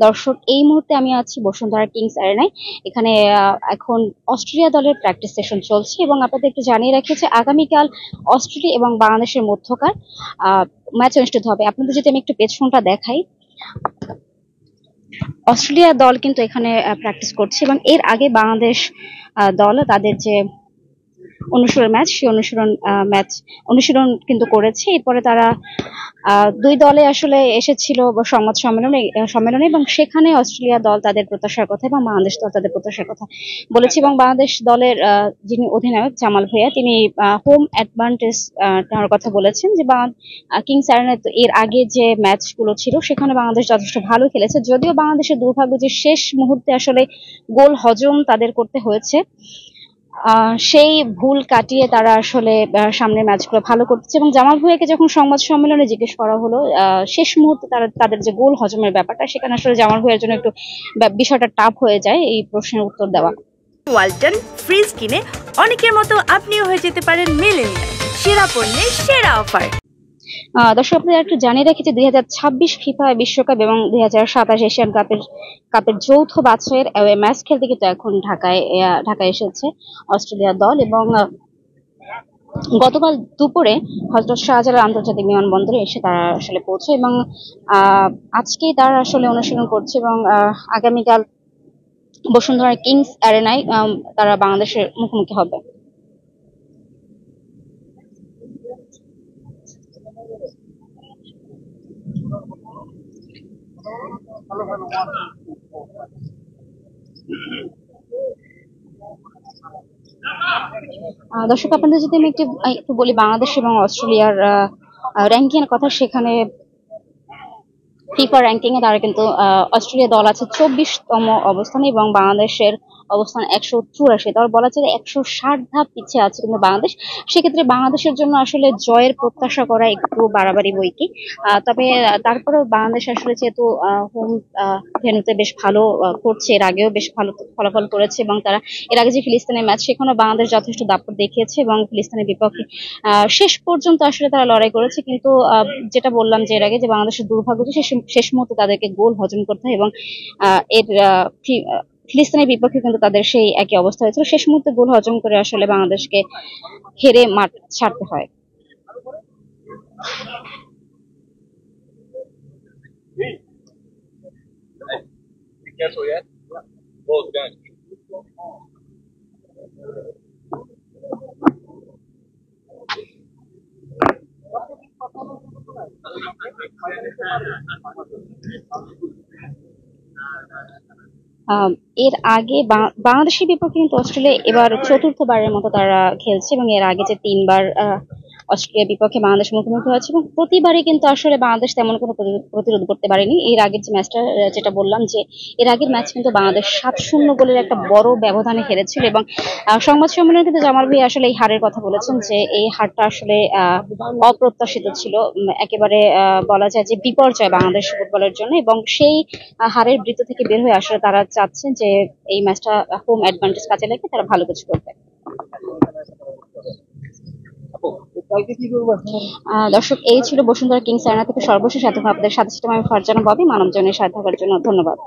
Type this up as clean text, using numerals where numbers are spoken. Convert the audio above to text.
দর্শক, এই মুহূর্তে আমি আছি বসুন্ধরা কিংস অ্যারেনায়। এখানে এখন অস্ট্রেলিয়া দলের প্র্যাকটিস সেশন চলছে এবং আপনাদের একটু জানিয়ে রাখি যে আগামীকাল অস্ট্রেলিয়া এবং বাংলাদেশের মধ্যকার ম্যাচ অনুষ্ঠিত হবে। আপনাদের যদি আমি একটু পেছনটা দেখাই, অস্ট্রেলিয়া দল কিন্তু এখানে প্র্যাকটিস করছে এবং এর আগে বাংলাদেশ দল তাদের যে অনুশীলন ম্যাচ, সেই অনুশীলন কিন্তু করেছে। এরপরে তারা দুই দলে আসলে এসেছিল সংবাদ সম্মেলনে এবং সেখানে অস্ট্রেলিয়া দল তাদের প্রত্যাশার কথা এবং বাংলাদেশ দল তাদের প্রত্যাশার কথা বলেছে। এবং বাংলাদেশ দলের যিনি অধিনায়ক জামাল ভুঁইয়া, তিনি হোম অ্যাডভান্টেজ নেওয়ার কথা বলেছেন যে কিংস অ্যারেনায় এর আগে যে ম্যাচগুলো ছিল সেখানে বাংলাদেশ যথেষ্ট ভালো খেলেছে। যদিও বাংলাদেশের দুর্ভাগ্য যে শেষ মুহূর্তে আসলে গোল হজম তাদের করতে হয়েছে, সেই ভুল কাটিয়ে তারা আসলে সামনের ম্যাচগুলো ভালো করতেছে। এবং জামাল ভুঁইয়াকে যখন সংবাদ সম্মেলনে জিজ্ঞেস করা হলো শেষ মুহূর্তে তাদের যে গোল হজমের ব্যাপারটা, সেখানে আসলে জামাল ভুঁইয়ার জন্য একটু বিষয়টা টাফ হয়ে যায় এই প্রশ্নের উত্তর দেওয়া। ওয়ালটন ফ্রিজ কিনে অনেকের মতো আপনিও হয়ে যেতে পারেন মিলেনিয়াল। সেরা পণ্যের সেরা অফার। দর্শক, আপনাদের একটু জানিয়ে রেখে যে 2026 ফিফা বিশ্বকাপ এবং 2027 এশিয়ান কাপের যৌথ বাছাইয়ের ম্যাচ খেলতে কিন্তু এখন ঢাকায় এসেছে অস্ট্রেলিয়া দল। এবং গতকাল দুপুরে হযরত শাহজালাল আন্তর্জাতিক বিমানবন্দরে এসে তারা আসলে পৌঁছে এবং আজকেই তারা আসলে অনুশীলন করছে এবং আগামীকাল বসুন্ধরা কিংস অ্যারেনায় তারা বাংলাদেশের মুখোমুখি হবে। দর্শক, আপনাদের যদি আমি একটু বলি বাংলাদেশ এবং অস্ট্রেলিয়ার র্যাঙ্কিং এর কথা, সেখানে ফিফা র্যাঙ্কিং এ তারা কিন্তু অস্ট্রেলিয়া দল আছে 24তম অবস্থানে এবং বাংলাদেশের অবস্থান 184। তার বলা যায় 160 ধাপ পিছিয়ে আছে কিন্তু বাংলাদেশ। সেক্ষেত্রে বাংলাদেশের জন্য আসলে জয়ের প্রত্যাশা করা একটু বাড়াবাড়ি বইকি। তবে তারপরেও বাংলাদেশ আসলে যেহেতু হোম ভেন্যুতে বেশ ভালো করছে, এর আগেও বেশ ভালো ফলাফল করেছে এবং তারা এর আগে যে ফিলিস্তিনের ম্যাচ, সেখানেও বাংলাদেশ যথেষ্ট দাপট দেখিয়েছে এবং ফিলিস্তিনের বিপক্ষে শেষ পর্যন্ত আসলে তারা লড়াই করেছে। কিন্তু যেটা বললাম যে এর আগে যে বাংলাদেশের দুর্ভাগ্য যে শেষ মুহূর্তে তাদেরকে গোল হজম করতে হয় এবং এর ফিলিস্তিনের বিপক্ষে কিন্তু তাদের সেই একই অবস্থা হয়েছিল, শেষ মুহূর্তে গোল হজম করে আসলে বাংলাদেশকে হেরে মাঠ ছাড়তে হয়। এর আগে বাংলাদেশের বিপক্ষে কিন্তু অস্ট্রেলিয়া এবার চতুর্থবারের মতো তারা খেলছে এবং এর আগে যে 3বার অস্ট্রেলিয়ার বিপক্ষে বাংলাদেশ মুখোমুখি হয়েছে এবং প্রতিবারই কিন্তু আসলে বাংলাদেশ তেমন কোনো প্রতিরোধ করতে পারেনি। এর আগের যে ম্যাচটা, যেটা বললাম যে এর আগের ম্যাচ কিন্তু বাংলাদেশ 7-0 গোলের একটা বড় ব্যবধানে হেরেছিল এবং সংবাদ সম্মেলনে কিন্তু জামাল ভাই আসলে এই হারের কথা বলেছেন যে এই হারটা আসলে অপ্রত্যাশিত ছিল, একেবারে বলা যায় যে বিপর্যয় বাংলাদেশ ফুটবলের জন্য। এবং সেই হারের বৃত্ত থেকে বের হয়ে আসলে তারা চাচ্ছেন যে এই ম্যাচটা হোম অ্যাডভান্টেজ কাজে লাগিয়ে তারা ভালো কিছু করবে। দর্শক, এই ছিল বসুন্ধরা কিংস অ্যারেনা থেকে সর্বশেষ এতক্ষণ আপনাদের সাথে ছিলাম আমি ফারজানা ববি। মানবজনের সাথে থাকার জন্য ধন্যবাদ।